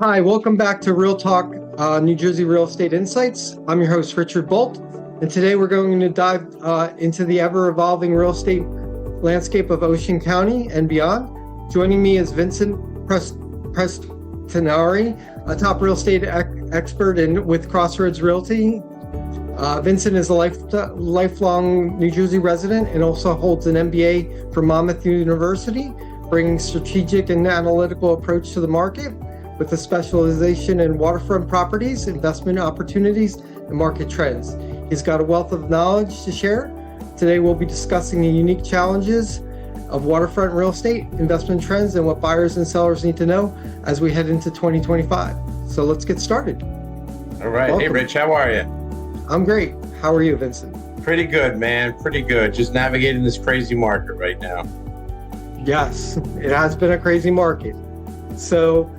Hi, welcome back to Real Talk, New Jersey Real Estate Insights. I'm your host, Richard Bolt, and today we're going to dive into the ever-evolving real estate landscape of Ocean County and beyond. Joining me is Vincent Prestinari, a top real estate expert with Crossroads Realty. Vincent is a lifelong New Jersey resident and also holds an MBA from Monmouth University, bringing strategic and analytical approach to the market with a specialization in waterfront properties, investment opportunities, and market trends. He's got a wealth of knowledge to share. Today, we'll be discussing the unique challenges of waterfront real estate, investment trends, and what buyers and sellers need to know as we head into 2025. So let's get started. All right. Welcome. Hey, Rich, how are you? I'm great. How are you, Vincent? Pretty good, man. Pretty good. Just navigating this crazy market right now. Yes, it has been a crazy market. So,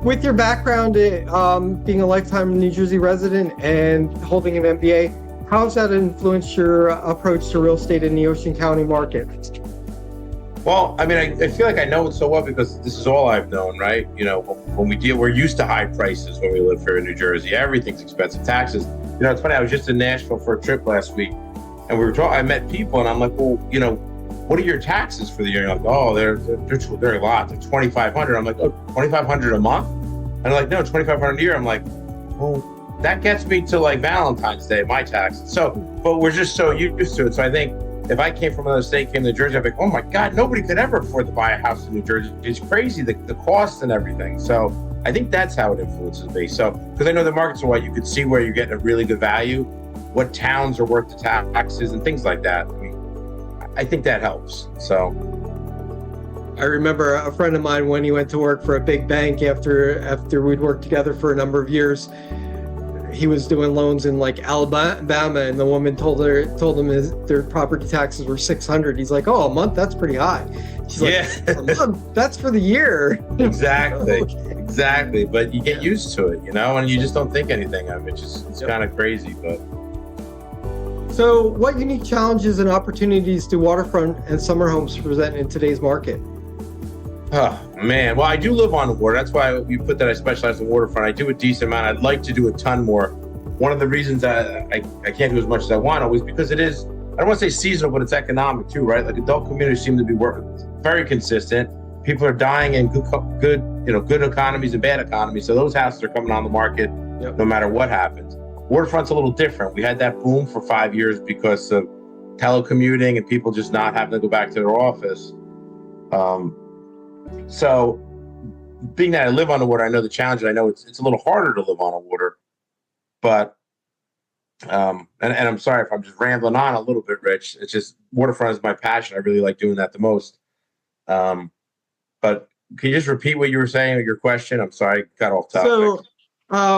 with your background, being a lifetime New Jersey resident and holding an MBA, how has that influenced your approach to real estate in the Ocean County market? Well, I mean, I feel like I know it so well because this is all I've known, right? You know, when we're used to high prices when we live here in New Jersey. Everything's expensive. Taxes. You know, it's funny. I was just in Nashville for a trip last week, and we were talking. I met people, and I'm like, well, you know, what are your taxes for the year? And they're like, oh, they're a lot. They're $2,500. I'm like, oh, $2,500 a month? And they're like, no, $2,500 a year. I'm like, well, that gets me to like Valentine's Day, my taxes. So, but we're just so used to it. So I think if I came from another state, came to New Jersey, I'd be like, oh my God, nobody could ever afford to buy a house in New Jersey. It's crazy, the costs and everything. So I think that's how it influences me. So, because I know the markets are what you could see where you're getting a really good value, what towns are worth the taxes and things like that. I mean, I think that helps. So I remember a friend of mine when he went to work for a big bank after we'd worked together for a number of years. He was doing loans in like Alabama, and the woman told him their property taxes were $600. He's like, "Oh, a month? That's pretty high." She's like, "A month? That's for the year." Exactly, Okay. Exactly. But you get used to it, you know, and you just don't think anything of it. It's kind of crazy, but. So, what unique challenges and opportunities do waterfront and summer homes present in today's market? Oh, man. Well, I do live on the water. That's why we put that I specialize in waterfront. I do a decent amount. I'd like to do a ton more. One of the reasons I can't do as much as I want always because it is, I don't want to say seasonal, but it's economic too, right? Like adult communities seem to be working very consistent. People are dying in good economies and bad economies. So those houses are coming on the market no matter what happens. Waterfront's a little different. We had that boom for 5 years because of telecommuting and people just not having to go back to their office. So being that I live on the water, I know the challenge, and I know it's a little harder to live on the water, but, and I'm sorry if I'm just rambling on a little bit, Rich. It's just waterfront is my passion. I really like doing that the most. But can you just repeat what you were saying or your question? I'm sorry, got off topic. So,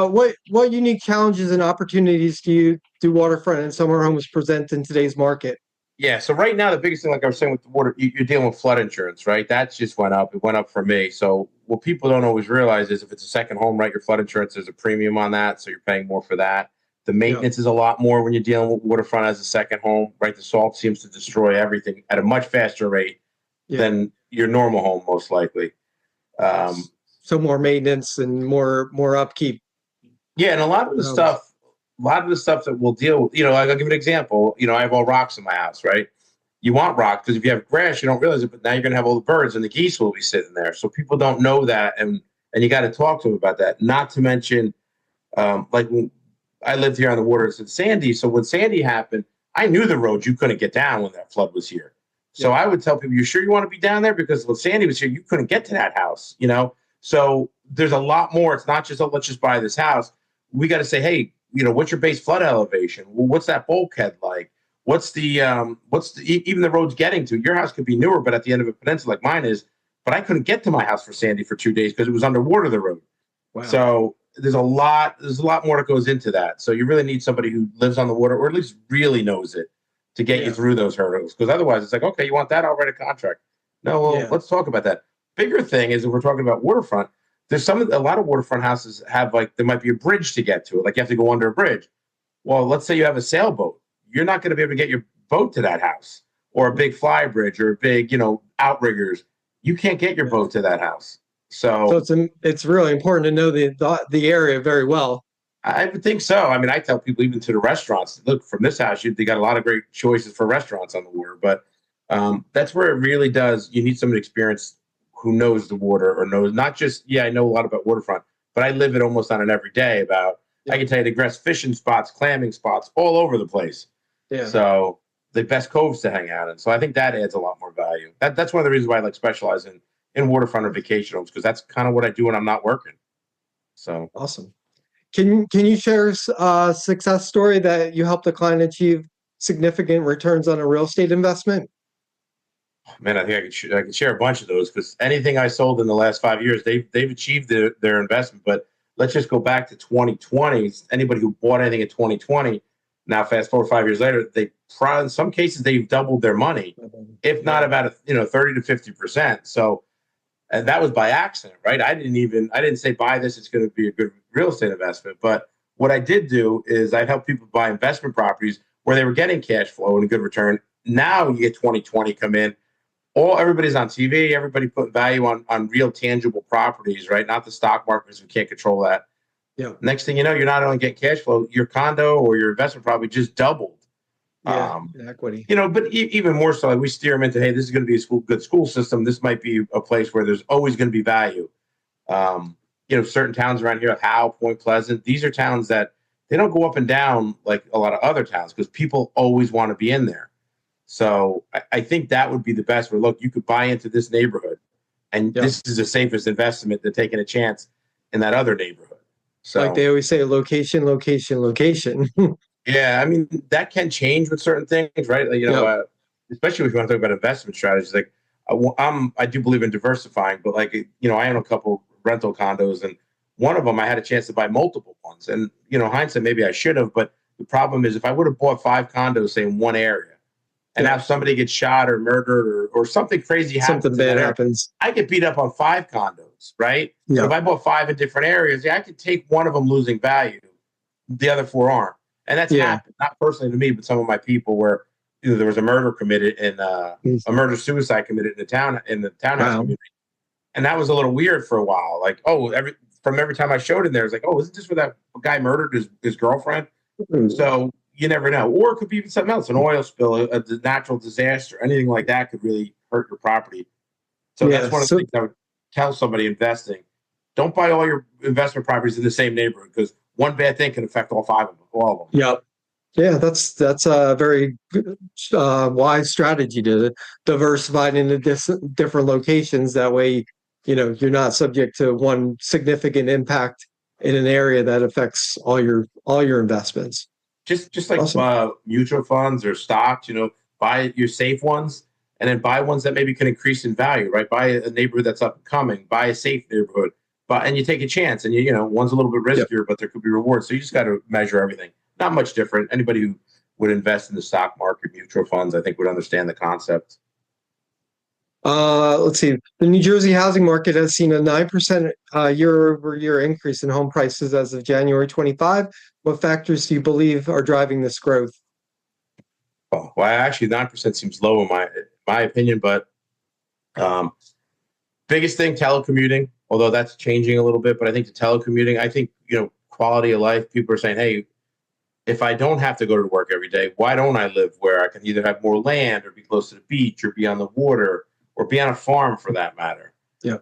what unique challenges and opportunities do waterfront and summer homes present in today's market? Yeah, so right now the biggest thing, like I was saying with the water, you're dealing with flood insurance, right? That just went up. It went up for me. So what people don't always realize is if it's a second home, right, your flood insurance, there's a premium on that, so you're paying more for that. The maintenance is a lot more when you're dealing with waterfront as a second home, right? The salt seems to destroy everything at a much faster rate than your normal home, most likely. So more maintenance and more upkeep. Yeah, and a lot of the stuff that we'll deal with, you know, I'll give you an example. You know, I have all rocks in my house, right? You want rock because if you have grass, you don't realize it, but now you're going to have all the birds and the geese will be sitting there. So people don't know that, and you got to talk to them about that. Not to mention, like when I lived here on the water, it's Sandy. So when Sandy happened, I knew the roads you couldn't get down when that flood was here. So I would tell people, "You sure you want to be down there?" Because when Sandy was here, you couldn't get to that house, you know? So there's a lot more. It's not just, oh, let's just buy this house. We got to say, hey, you know, what's your base flood elevation? Well, what's that bulkhead like? What's the even the roads getting to? Your house could be newer, but at the end of a peninsula like mine is, but I couldn't get to my house for Sandy for 2 days because it was underwater, the road. Wow. So there's a lot more that goes into that. So you really need somebody who lives on the water or at least really knows it to get you through those hurdles. Because otherwise it's like, okay, you want that? I'll write a contract. No, well, let's talk about that. Bigger thing is if we're talking about waterfront, there's a lot of waterfront houses have like, there might be a bridge to get to it. Like you have to go under a bridge. Well, let's say you have a sailboat. You're not going to be able to get your boat to that house or a big fly bridge or a big, you know, outriggers. You can't get your boat to that house. So it's really important to know the area very well. I would think so. I mean, I tell people even to the restaurants, look, from this house, they got a lot of great choices for restaurants on the water. But that's where it really does. You need somebody experienced who knows the water or knows not just, yeah, I know a lot about waterfront, but I live it almost on an every day about, I can tell you the best fishing spots, clamming spots all over the place. Yeah. So the best coves to hang out in. So I think that adds a lot more value. That's one of the reasons why I like specialize in waterfront or vacation homes, because that's kind of what I do when I'm not working. So Awesome. Can you share a success story that you helped a client achieve significant returns on a real estate investment? man, I think I could share a bunch of those, because anything I sold in the last 5 years, they've achieved their investment. But let's just go back to 2020. Anybody who bought anything in 2020, now fast forward 5 years later, they probably in some cases they've doubled their money, if not about 30 to 50%. So, and that was by accident, right? I didn't say buy this, it's going to be a good real estate investment. But what I did do is I'd help people buy investment properties where they were getting cash flow and a good return. Now you get 2020 come in, everybody's on TV, everybody putting value on real tangible properties, right? Not the stock market, because we can't control that. Yeah. Next thing you know, you're not only getting cash flow, your condo or your investment probably just doubled. Yeah, equity. But even more so, like we steer them into, hey, this is going to be a good school system. This might be a place where there's always going to be value. Certain towns around here, Howe, Point Pleasant, these are towns that they don't go up and down like a lot of other towns, because people always want to be in there. So I think that would be the best, where, look, you could buy into this neighborhood, and this is the safest investment than taking a chance in that other neighborhood. So, like they always say, location, location, location. yeah, I mean, that can change with certain things, right? Like, especially if you want to talk about investment strategies. Like, I do believe in diversifying, but I own a couple rental condos, and one of them I had a chance to buy multiple ones. And hindsight, maybe I should have, but the problem is if I would have bought 5 condos, say in one area, and now somebody gets shot or murdered or something crazy happens, something bad happens, I get beat up on 5 condos, right? Yeah. But if I bought 5 in different areas, I could take one of them losing value, the other 4 aren't. And that's happened, not personally to me, but some of my people, where there was a murder committed and a murder-suicide committed in the townhouse community. And that was a little weird for a while. Like, every time I showed in there, it's like, oh, isn't this where that guy murdered his girlfriend? So you never know. Or it could be even something else, an oil spill, a natural disaster, anything like that could really hurt your property. So that's one of the things I would tell somebody investing. Don't buy all your investment properties in the same neighborhood, because one bad thing can affect all 5 of them, all of them. Yeah. Yeah, that's a very wise strategy to diversify into different locations. That way, you're not subject to one significant impact in an area that affects all your investments. Just like mutual funds or stocks, buy your safe ones, and then buy ones that maybe can increase in value, right? Buy a neighborhood that's up and coming, buy a safe neighborhood, and you take a chance, and one's a little bit riskier, but there could be rewards. So you just got to measure everything. Not much different. Anybody who would invest in the stock market, mutual funds, I think would understand the concept. Let's see. The New Jersey housing market has seen a 9% year-over-year increase in home prices as of January 25. What factors do you believe are driving this growth? Oh, well, actually, 9% seems low in my opinion, but biggest thing, telecommuting, although that's changing a little bit. But I think the telecommuting, I think, quality of life, people are saying, hey, if I don't have to go to work every day, why don't I live where I can either have more land or be close to the beach or be on the water or be on a farm, for that matter? Yeah.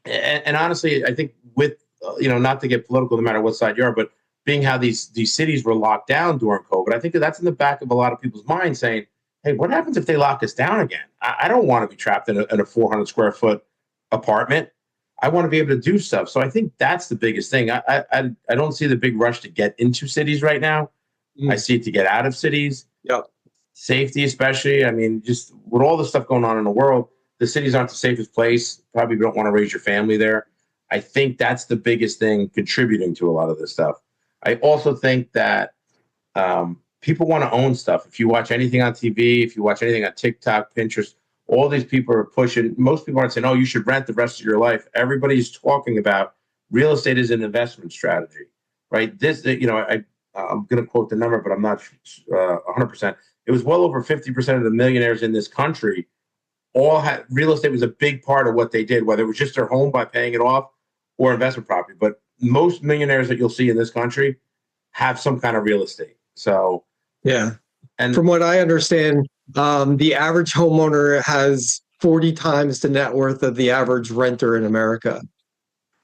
And honestly, I think with, not to get political, no matter what side you are, but being how these cities were locked down during COVID, I think that's in the back of a lot of people's minds, saying, hey, what happens if they lock us down again? I don't want to be trapped in a 400 square foot apartment. I want to be able to do stuff. So I think that's the biggest thing. I don't see the big rush to get into cities right now. I see it to get out of cities. Yeah. Safety, especially. I mean, just with all the stuff going on in the world, the cities aren't the safest place. Probably don't want to raise your family there. I think that's the biggest thing contributing to a lot of this stuff. I also think that people want to own stuff. If you watch anything on TV, if you watch anything on TikTok, Pinterest, all these people are pushing. Most people aren't saying, oh, you should rent the rest of your life. Everybody's talking about real estate as an investment strategy, right? This, I'm going to quote the number, but I'm not 100%. It was well over 50% of the millionaires in this country real estate was a big part of what they did, whether it was just their home by paying it off or investment property. But most millionaires that you'll see in this country have some kind of real estate. So Yeah. and From what I understand, the average homeowner has 40 times the net worth of the average renter in America.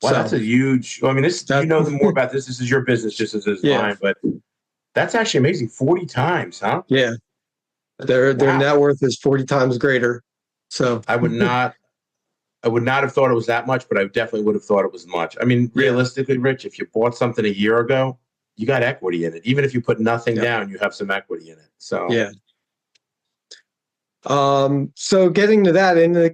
wow, So that's a huge. I mean, this you know more about this. This is your business, just as is yeah, mine. But that's actually amazing. 40 times, huh? yeah. Their net worth is 40 times greater. So I would not have thought it was that much, but I definitely would have thought it was much. I mean, realistically, Rich, if you bought something a year ago, you got equity in it. Even if you put nothing down, you have some equity in it. So yeah. So getting to that, in the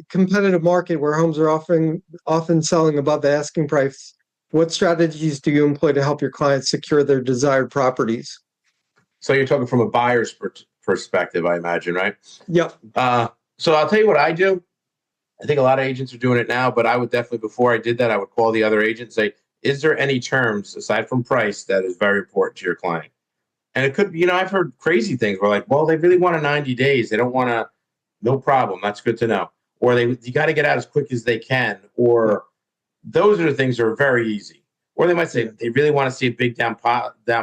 competitive market where homes are often selling above the asking price, what strategies do you employ to help your clients secure their desired properties? So you're talking from a buyer's perspective, I imagine, right? Yep. So I'll tell you what I do. I think a lot of agents are doing it now, but I would definitely, before I did that, I would call the other agent and say, is there any terms aside from price that is very important to your client? And it could be, I've heard crazy things where like, well, they really want a 90 days. They don't want to, no problem. That's good to know. Or you got to get out as quick as they can. Or those are the things that are very easy. Or they might say they really want to see a big down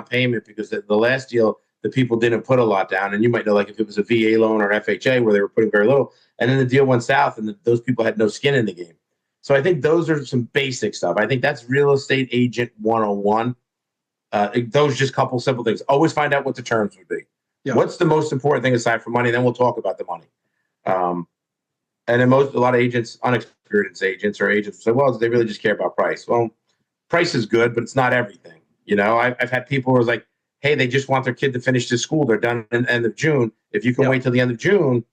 payment because the last deal, the people didn't put a lot down. And you might know, like if it was a VA loan or FHA where they were putting very little, and then the deal went south and those people had no skin in the game. So I think those are some basic stuff. I think that's real estate agent 101. Those just couple simple things. Always find out what the terms would be. Yeah. What's the most important thing aside from money? Then we'll talk about the money. And then a lot of agents, unexperienced agents or agents say, well, they really just care about price. Well, price is good, but it's not everything. I've had people who are like, hey, they just want their kid to finish the school. They're done at the end of June. If you can wait till the end of June,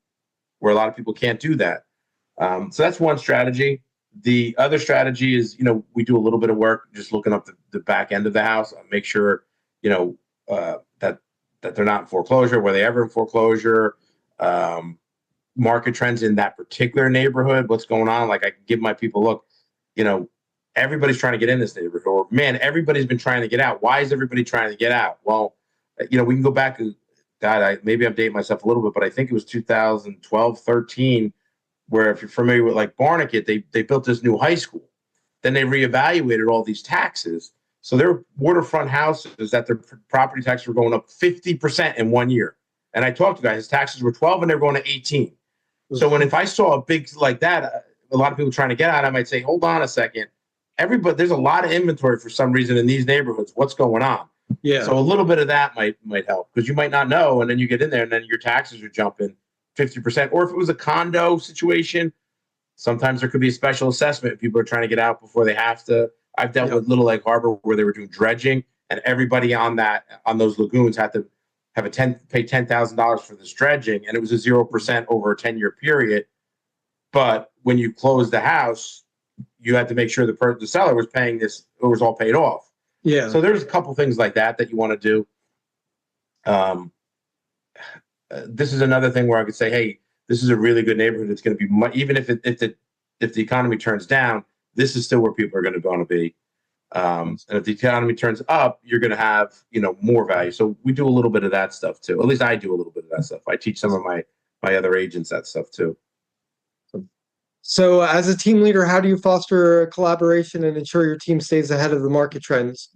where a lot of people can't do that. So that's one strategy. The other strategy is, we do a little bit of work just looking up the back end of the house, make sure, that they're not in foreclosure. Were they ever in foreclosure? Market trends in that particular neighborhood, what's going on? Like I can give my people, look, everybody's trying to get in this neighborhood, or man, everybody's been trying to get out. Why is everybody trying to get out? Well, we can go back and maybe I'm dating myself a little bit, but I think it was 2012, 13, where if you're familiar with like Barnegat, they built this new high school. Then they reevaluated all these taxes. So their waterfront houses, that their property taxes were going up 50% in 1 year. And I talked to guys, his taxes were 12 and they're going to 18. So if I saw a big like that, a lot of people trying to get out, I might say, hold on a second. There's a lot of inventory for some reason in these neighborhoods. What's going on? Yeah. So a little bit of that might help, because you might not know, and then you get in there and then your taxes are jumping 50%. Or if it was a condo situation, sometimes there could be a special assessment. People are trying to get out before they have to. I've dealt with Little Lake Harbor where they were doing dredging, and everybody on those lagoons had to pay $10,000 for this dredging, and it was a 0% over a 10-year period. But when you close the house, you had to make sure the seller was paying this. It was all paid off. Yeah. So there's a couple things like that you want to do. This is another thing where I could say, hey, this is a really good neighborhood. It's going to be even if the economy turns down, this is still where people are going to be. And if the economy turns up, you're going to have, more value. So we do a little bit of that stuff too. At least I do a little bit of that stuff. I teach some of my other agents that stuff too. So as a team leader, how do you foster collaboration and ensure your team stays ahead of the market trends?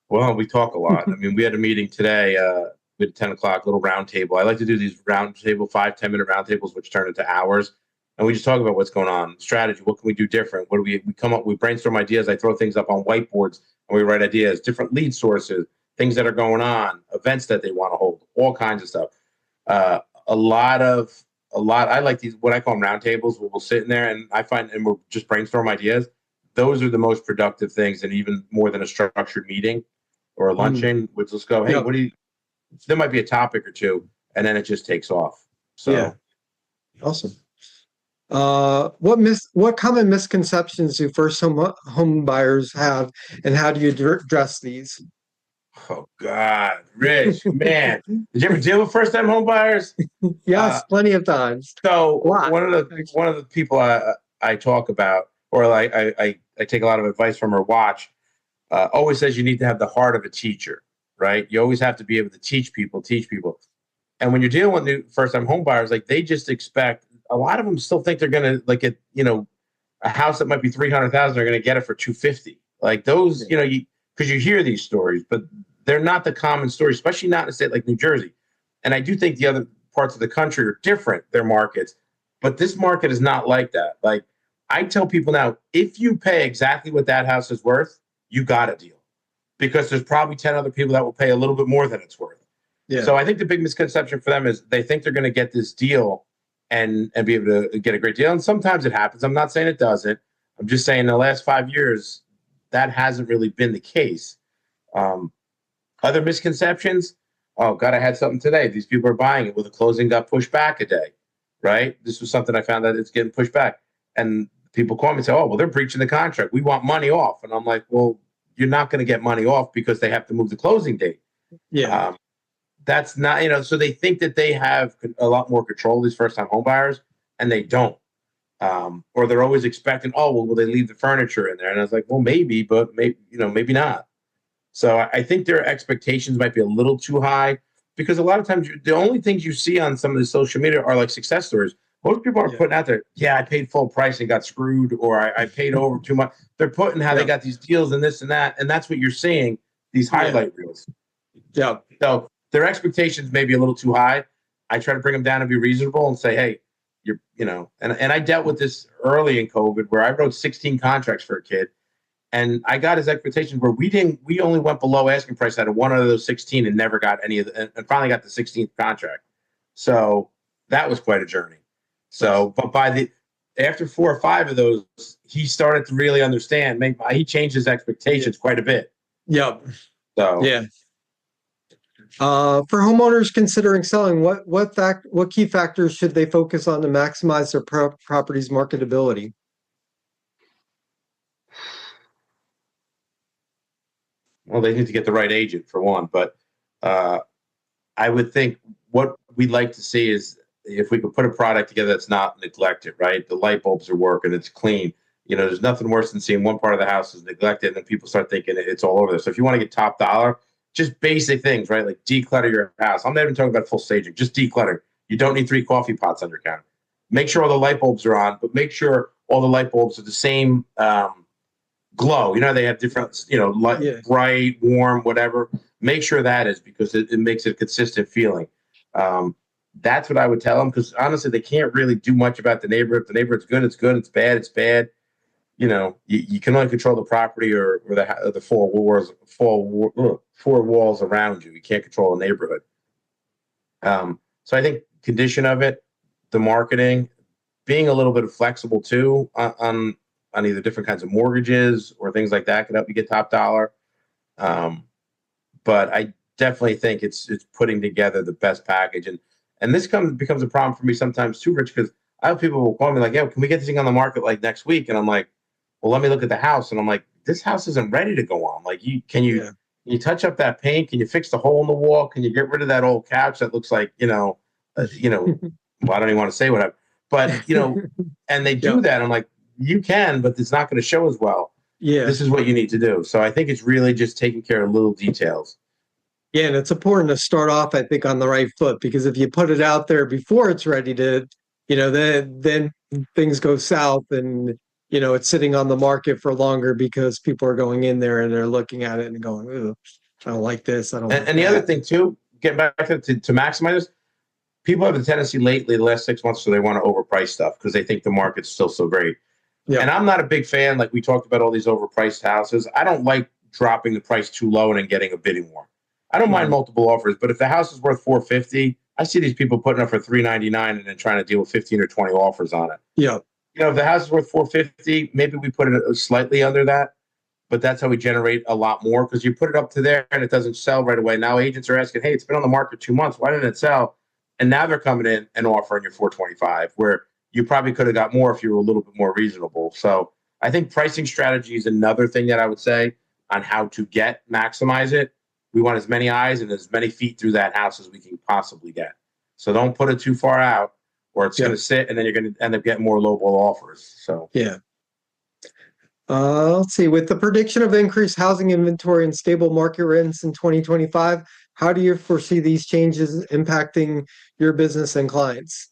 Well, we talk a lot. I mean, we had a meeting today, at 10 o'clock, little round table. I like to do these round table, 5-10 minute round tables, which turn into hours. And we just talk about what's going on, strategy. What can we do different? What do we come up? We brainstorm ideas. I throw things up on whiteboards and we write ideas, different lead sources, things that are going on, events that they want to hold, all kinds of stuff. I like these, what I call them round tables, where we'll sit in there and we'll just brainstorm ideas. Those are the most productive things, and even more than a structured meeting or a luncheon, which let's go, hey, there might be a topic or two, and then it just takes off. So yeah. Awesome. What common misconceptions do first home buyers have, and how do you address these? Oh God, Rich, man, did you ever deal with first time home buyers? Yes, plenty of times. So one of the people I talk about, or I take a lot of advice from, or watch, always says you need to have the heart of a teacher, right? You always have to be able to teach people. And when you're dealing with new first time home buyers, like they just expect a lot of them still think they're going to like get, a house that might be 300,000, they're going to get it for 250. Like those, because you hear these stories, but they're not the common story, especially not in a state like New Jersey. And I do think the other parts of the country are different, their markets, but this market is not like that. Like I tell people now, if you pay exactly what that house is worth, you got a deal, because there's probably 10 other people that will pay a little bit more than it's worth. Yeah. So I think the big misconception for them is they think they're going to get this deal and be able to get a great deal. And sometimes it happens. I'm not saying it doesn't. I'm just saying the last 5 years, that hasn't really been the case. Other misconceptions. Oh God, I had something today. These people are buying it with a closing got pushed back a day, right? This was something I found that it's getting pushed back. And people call me and say, oh, well, they're breaching the contract. We want money off. And I'm like, well, you're not going to get money off because they have to move the closing date. Yeah. That's not, so they think that they have a lot more control, these first-time home buyers, and they don't. Or they're always expecting, oh, well, will they leave the furniture in there? And I was like, well, maybe, but maybe not. So I think their expectations might be a little too high, because a lot of times the only things you see on some of the social media are like success stories. Most people are putting out there, I paid full price and got screwed, or I paid over too much. They're putting how they got these deals and this and that, and that's what you're seeing, these highlight reels. Yeah. So their expectations may be a little too high. I try to bring them down and be reasonable and say, hey, and I dealt with this early in COVID where I wrote 16 contracts for a kid, and I got his expectations where we only went below asking price out of one of those 16 and never got any of and finally got the 16th contract. So that was quite a journey. So, but after 4 or 5 of those, he started to really understand. He changed his expectations quite a bit. Yep. So yeah. For homeowners considering selling, what key factors should they focus on to maximize their property's marketability? Well, they need to get the right agent for one, but I would think what we'd like to see is if we could put a product together that's not neglected, right? The light bulbs are working, it's clean. There's nothing worse than seeing one part of the house is neglected and then people start thinking it's all over there. So if you want to get top dollar, just basic things, right? Like declutter your house. I'm not even talking about full staging, just declutter. You don't need 3 coffee pots on your counter. Make sure all the light bulbs are on, but make sure all the light bulbs are the same glow. They have different, light, bright, warm, whatever. Make sure that is, because it makes it a consistent feeling. That's what I would tell them, because honestly, they can't really do much about the neighborhood. If the neighborhood's good, it's good. It's bad, it's bad. You can only control the property or the 4 walls around you. You can't control the neighborhood. So I think condition of it, the marketing, being a little bit flexible too on either different kinds of mortgages or things like that can help you get top dollar. But I definitely think it's putting together the best package, and this becomes a problem for me sometimes too, Rich, because I have people who call me like, "Yeah, can we get this thing on the market like next week?" And I'm like, "Well, let me look at the house." And I'm like, "This house isn't ready to go on. Like, can you touch up that paint? Can you fix the hole in the wall? Can you get rid of that old couch that looks like well, I don't even want to say whatever, but and they do that. I'm like, you can, but it's not going to show as well. Yeah, this is what you need to do. So I think it's really just taking care of little details. Yeah, and it's important to start off, I think, on the right foot, because if you put it out there before it's ready to, then things go south, and it's sitting on the market for longer because people are going in there and they're looking at it and going, "Ooh, I don't like this. I don't." And the other thing too, getting back to maximize this, people have a tendency lately, the last 6 months, so they want to overprice stuff because they think the market's still so great. Yeah. And I'm not a big fan. Like we talked about all these overpriced houses. I don't like dropping the price too low and then getting a bidding war. I don't mind multiple offers, but if the house is worth $450, I see these people putting up for $399 and then trying to deal with 15 or 20 offers on it. Yeah. If the house is worth $450, maybe we put it slightly under that, but that's how we generate a lot more, because you put it up to there and it doesn't sell right away. Now agents are asking, hey, it's been on the market 2 months. Why didn't it sell? And now they're coming in and offering you $425, where you probably could have got more if you were a little bit more reasonable. So I think pricing strategy is another thing that I would say on how to maximize it. We want as many eyes and as many feet through that house as we can possibly get. So don't put it too far out, or it's going to sit, and then you're going to end up getting more lowball offers. So yeah. Let's see. With the prediction of increased housing inventory and stable market rents in 2025, how do you foresee these changes impacting your business and clients?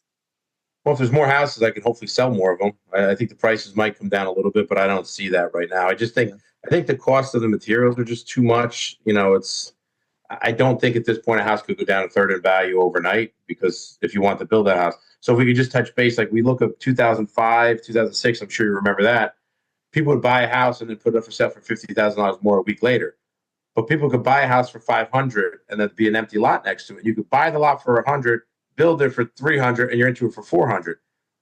Well, if there's more houses, I can hopefully sell more of them. I think the prices might come down a little bit, but I don't see that right now. I think the cost of the materials are just too much. I don't think at this point a house could go down a third in value overnight, because if you want to build that house. So if we could just touch base, like we look at 2005, 2006, I'm sure you remember that. People would buy a house and then put it up for sale for $50,000 more a week later. But people could buy a house for 500 and there'd be an empty lot next to it. You could buy the lot for 100, build it for 300, and you're into it for 400.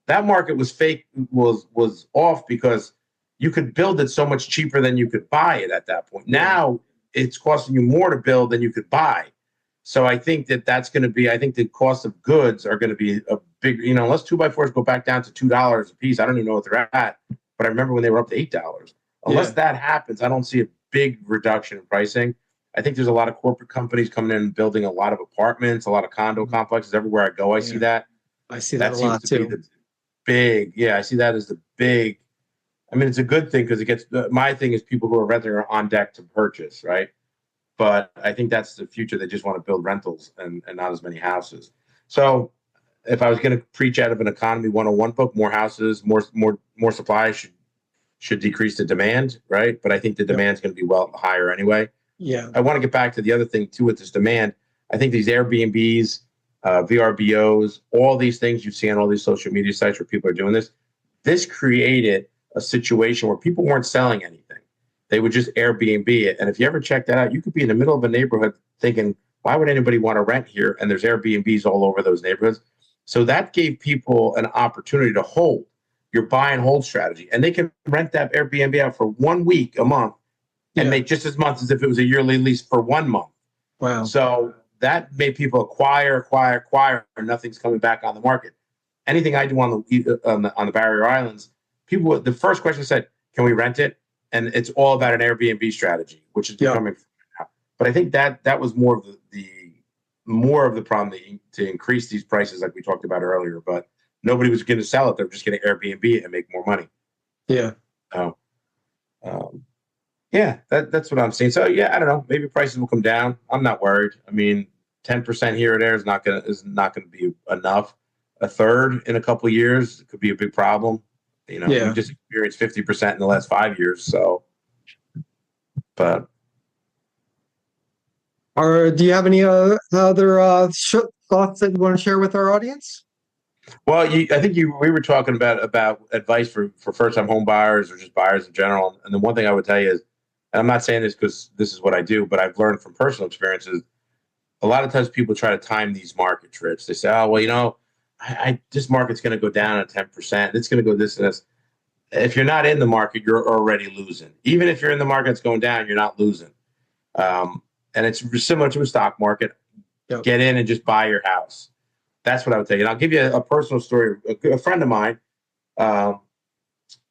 That market was fake, was off, because you could build it so much cheaper than you could buy it at that point. Now it's costing you more to build than you could buy. So I think that's going to be, I think the cost of goods are going to be a big, unless 2x4s go back down to $2 a piece. I don't even know what they're at, but I remember when they were up to $8. Unless that happens, I don't see a big reduction in pricing. I think there's a lot of corporate companies coming in and building a lot of apartments, a lot of condo complexes. Everywhere I go, I see that. I see that a lot seems to be too. the big, I see that as the big. I mean, it's a good thing, because it gets, my thing is people who are renting are on deck to purchase, right? But I think that's the future. They just want to build rentals and not as many houses. So if I was going to preach out of an economy 101 book, more houses, more supply should decrease the demand, right? But I think the demand is going to be well higher anyway. Yeah. I want to get back to the other thing too with this demand. I think these Airbnbs, VRBOs, all these things you see on all these social media sites where people are doing this created a situation where people weren't selling anything. They would just Airbnb it. And if you ever check that out, you could be in the middle of a neighborhood thinking, why would anybody want to rent here? And there's Airbnbs all over those neighborhoods. So that gave people an opportunity to hold your buy and hold strategy. And they can rent that Airbnb out for 1 week, a month, and make just as much as if it was a yearly lease for 1 month. Wow. So that made people acquire, and nothing's coming back on the market. Anything I do on the Barrier Islands, people, the first question said, can we rent it? And it's all about an Airbnb strategy, which is becoming. But I think that was more of the problem to increase these prices, like we talked about earlier. But nobody was going to sell it; they're just going to Airbnb it and make more money. Yeah. So, that's what I'm saying. So I don't know. Maybe prices will come down. I'm not worried. I mean, 10% here or there is not going to be enough. A third in a couple of years could be a big problem. We just experienced 50% in the last 5 years. So, but. Do you have any other thoughts that you want to share with our audience? Well, I think we were talking about advice for first-time home buyers or just buyers in general. And the one thing I would tell you is, and I'm not saying this because this is what I do, but I've learned from personal experiences, a lot of times people try to time these market trips. They say, oh, well, this market's going to go down at 10%. It's going to go this and this. If you're not in the market, you're already losing. Even if you're in the market that's going down, you're not losing. And it's similar to a stock market. Get in and just buy your house. That's what I would tell you. And I'll give you a personal story. A friend of mine,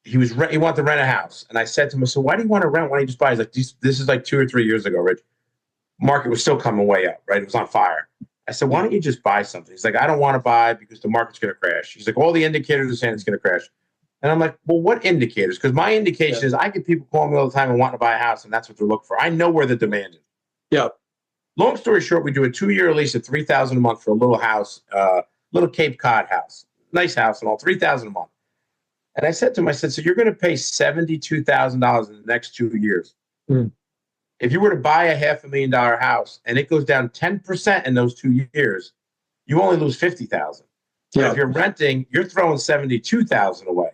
he wanted to rent a house. And I said to him, so why do you want to rent? Why don't you just buy? He's like, this is like 2 or 3 years ago, Rich. Market was still coming way up, right? It was on fire. I said, why don't you just buy something? He's like, I don't want to buy because the market's going to crash. He's like, all the indicators are saying it's going to crash. And I'm like, well, what indicators? Because my indication is I get people calling me all the time and wanting to buy a house, and that's what they're looking for. I know where the demand is. Yeah. Long story short, we do a 2-year lease at $3,000 a month for a little house, little Cape Cod house, nice house and all, $3,000 a month. And I said to him, so you're going to pay $72,000 in the next 2 years. Mm. If you were to buy a $500,000 house and it goes down 10% in those 2 years, you only lose $50,000. But if you're renting, you're throwing $72,000 away.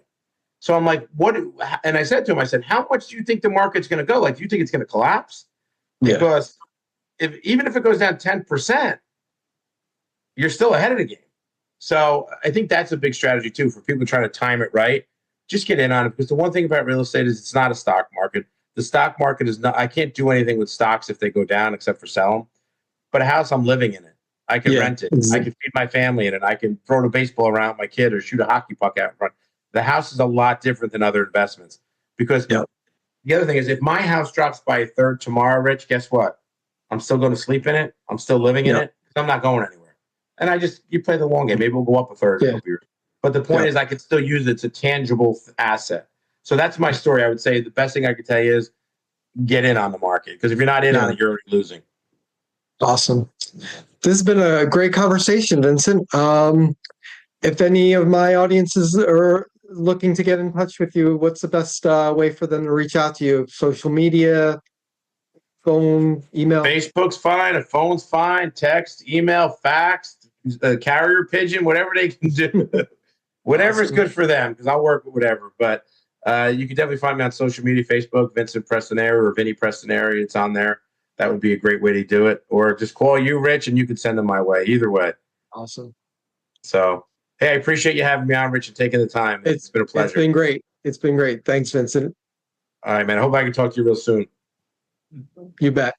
So I'm like, what? And I said to him, how much do you think the market's going to go? Like, do you think it's going to collapse? Because even if it goes down 10%, you're still ahead of the game. So I think that's a big strategy too for people trying to time it right. Just get in on it, because the one thing about real estate is it's not a stock market. The stock market is not. I can't do anything with stocks if they go down except for sell them. But a house, I'm living in it. I can rent it. I can feed my family in it. I can throw the baseball around with my kid or shoot a hockey puck out in front. The house is a lot different than other investments, because the other thing is, if my house drops by a third tomorrow, Rich, guess what? I'm still going to sleep in it. I'm still living in it. I'm not going anywhere. And you play the long game. Maybe we'll go up a third in a couple years. But the point is, I could still use it. It's a tangible asset. So that's my story. I would say the best thing I could tell you is get in on the market, because if you're not in on it, you're already losing. Awesome. This has been a great conversation, Vincent. If any of my audiences are looking to get in touch with you, what's the best way for them to reach out to you? Social media, phone, email? Facebook's fine. A phone's fine. Text, email, fax, carrier pigeon, whatever they can do. Whatever's Awesome. good for them, because I'll work with whatever. But you can definitely find me on social media, Facebook, Vincent Prestinari or Vinny Prestinari. It's on there. That would be a great way to do it. Or just call you, Rich, and you can send them my way. Either way. Awesome. So, hey, I appreciate you having me on, Rich, and taking the time. It's been a pleasure. It's been great. It's been great. Thanks, Vincent. All right, man. I hope I can talk to you real soon. You bet.